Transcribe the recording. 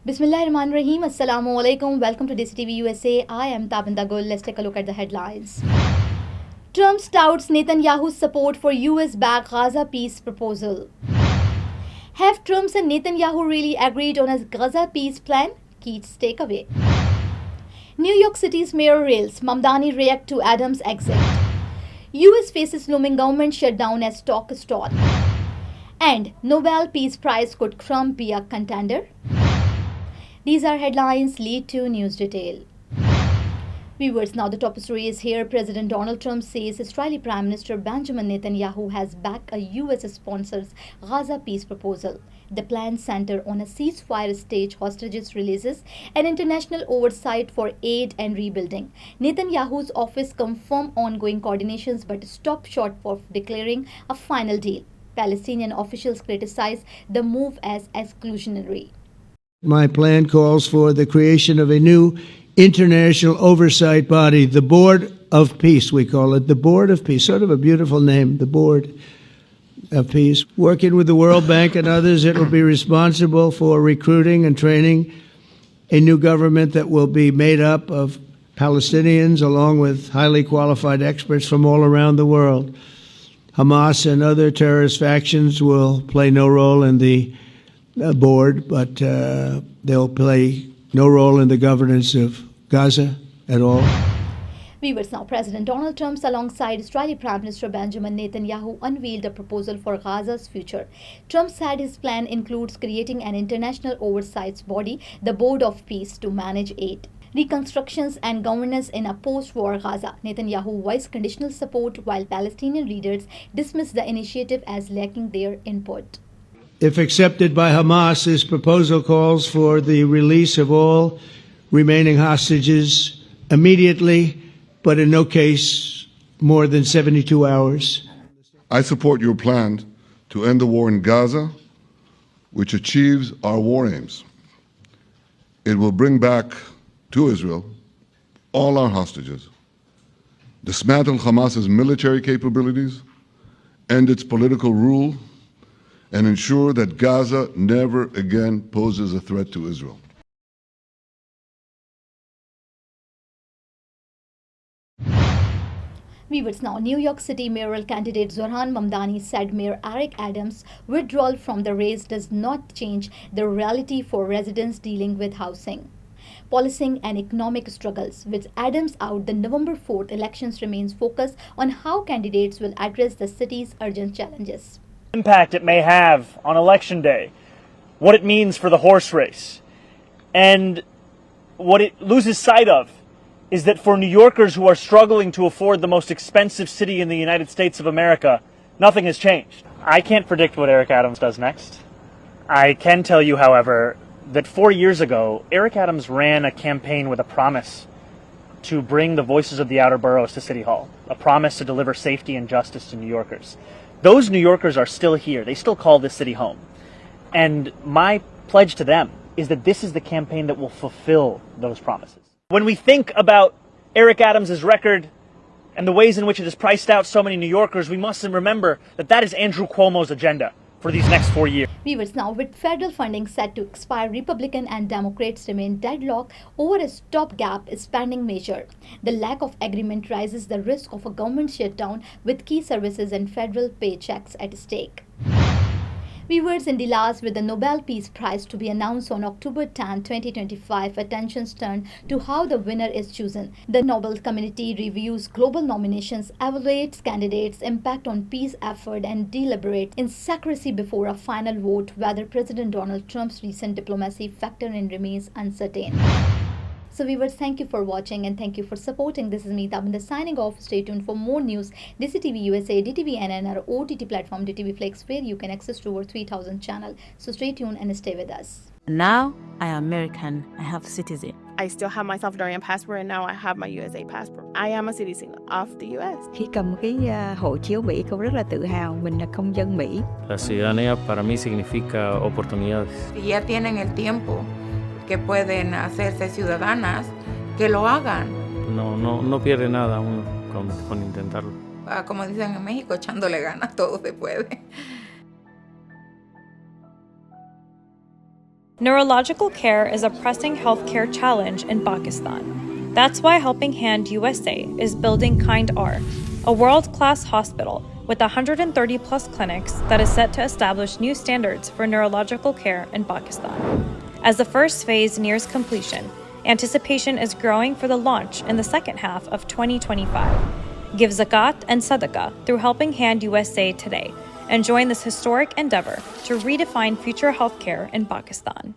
Bismillahirrahmanirrahim. Assalamu alaikum. Welcome to Desi TV USA. I am Tabinda Gul. Let's take a look at the headlines. Trump touts Netanyahu's support for US-backed Gaza peace proposal. Have Trump and Netanyahu really agreed on a Gaza peace plan? Keith's takeaway. New York City's mayor rails. Mamdani react to Adams' exit. US faces looming government shutdown as talk stall. And Nobel Peace Prize, could Trump be a contender? These are headlines, lead to news detail. Viewers, now the top story is here. President Donald Trump says Israeli Prime Minister Benjamin Netanyahu has backed a US-sponsored Gaza peace proposal. The plan centers on a ceasefire, stage hostages releases, and international oversight for aid and rebuilding. Netanyahu's office confirmed ongoing coordinations but stopped short of declaring a final deal. Palestinian officials criticize the move as exclusionary. My plan calls for the creation of a new international oversight body, the Board of Peace, we call it, the Board of Peace, sort of a beautiful name, the Board of Peace. Working with the World Bank and others, it will be responsible for recruiting and training a new government that will be made up of Palestinians along with highly qualified experts from all around the world. Hamas and other terrorist factions will play no role in the board, but they'll play no role in the governance of Gaza at all. Viewers, now President Donald Trump alongside Israeli Prime Minister Benjamin Netanyahu unveiled a proposal for Gaza's future. Trump said his plan includes creating an international oversight body, the Board of Peace, to manage aid, reconstructions and governance in a post-war Gaza. Netanyahu voiced conditional support while Palestinian leaders dismissed the initiative as lacking their input. If accepted by Hamas, this proposal calls for the release of all remaining hostages immediately, but in no case more than 72 hours. I support your plan to end the war in Gaza, which achieves our war aims. It will bring back to Israel all our hostages, dismantle Hamas's military capabilities, end its political rule, and ensure that Gaza never again poses a threat to Israel. Viewers, now New York City mayoral candidate Zohran Mamdani said Mayor Eric Adams' withdrawal from the race does not change the reality for residents dealing with housing, policing and economic struggles. With Adams out, the November 4th elections remains focused on how candidates will address the city's urgent challenges. Impact it may have on election day, what it means for the horse race. And what it loses sight of is that for New Yorkers who are struggling to afford the most expensive city in the United States of America, nothing has changed. I can't predict what Eric Adams does next. I can tell you, however, that 4 years ago, Eric Adams ran a campaign with a promise to bring the voices of the outer boroughs to City Hall, a promise to deliver safety and justice to New Yorkers. Those New Yorkers are still here. They still call this city home. And my pledge to them is that this is the campaign that will fulfill those promises. When we think about Eric Adams' record and the ways in which it has priced out so many New Yorkers, we must remember that that is Andrew Cuomo's agenda for these next 4 years. Viewers, now with federal funding set to expire, Republican and Democrats remain deadlocked over a stopgap spending measure. The lack of agreement raises the risk of a government shutdown with key services and federal paychecks at stake. Viewers, in the last, with the Nobel Peace Prize to be announced on October 10, 2025, attention turned to how the winner is chosen. The Nobel committee reviews global nominations, evaluates candidates' impact on peace effort, and deliberates in secrecy before a final vote. Whether President Donald Trump's recent diplomacy factor in remains uncertain. So viewers, thank you for watching and thank you for supporting. This is me, Tabinda, signing off. Stay tuned for more news. Desi TV USA, DTV NN, our OTT platform, DTV Flex, where you can access to over 3,000 channels. So stay tuned and stay with us. Now I am American. I have citizen. I still have my Salvadorian passport and now I have my USA passport. I am a citizen of the US. Khi cầm cái hộ chiếu Mỹ, cô rất là tự hào mình là công dân Mỹ. La ciudadanía para mí significa oportunidades. Si ya tienen el tiempo que pueden hacerse ciudadanas, que lo hagan. No pierde nada uno con intentarlo. Como dicen en México, echándole ganas todo se puede. Neurological care is a pressing healthcare challenge in Pakistan. That's why Helping Hand USA is building Kind R, a world-class hospital with 130-plus clinics that is set to establish new standards for neurological care in Pakistan. As the first phase nears completion, anticipation is growing for the launch in the second half of 2025. Give zakat and sadaqah through Helping Hand USA today and join this historic endeavor to redefine future healthcare in Pakistan.